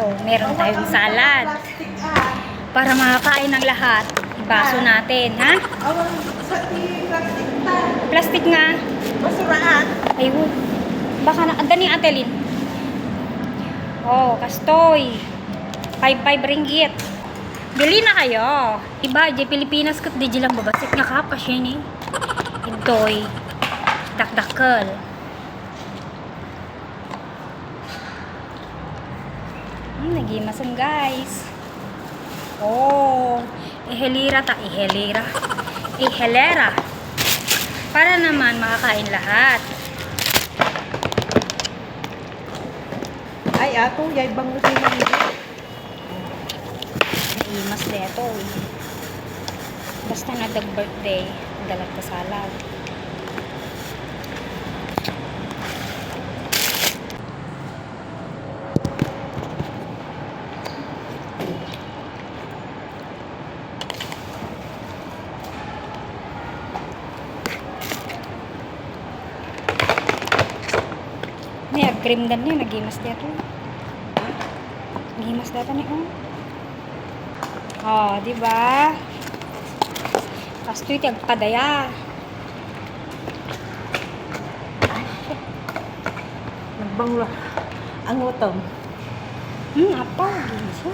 So, meron tayong salad. Para makakain ng lahat. Ibaso natin, ha? Plastic nga. Basuraan. Ayun. Baka na, gani atelin. Oh, kastoy. 5 ringgit. Bili na kayo. Iba, di Pilipinas kat di lang babasik nga kapas yun eh. Ito'y dakdakkel. Nagimasan guys. Oh, ihelera. Ihelera. Para naman makakain lahat. Ay, ato, yay bang gusto mo dito? Naimas deto eh. Basta na birthday, dalag ka salad. May cream dan niya, nagimas deto. Nagimas deto ni oh, di ba? Kastoy ti agpadaya. Nagbangla. Ang utong. Apa? Ginsa.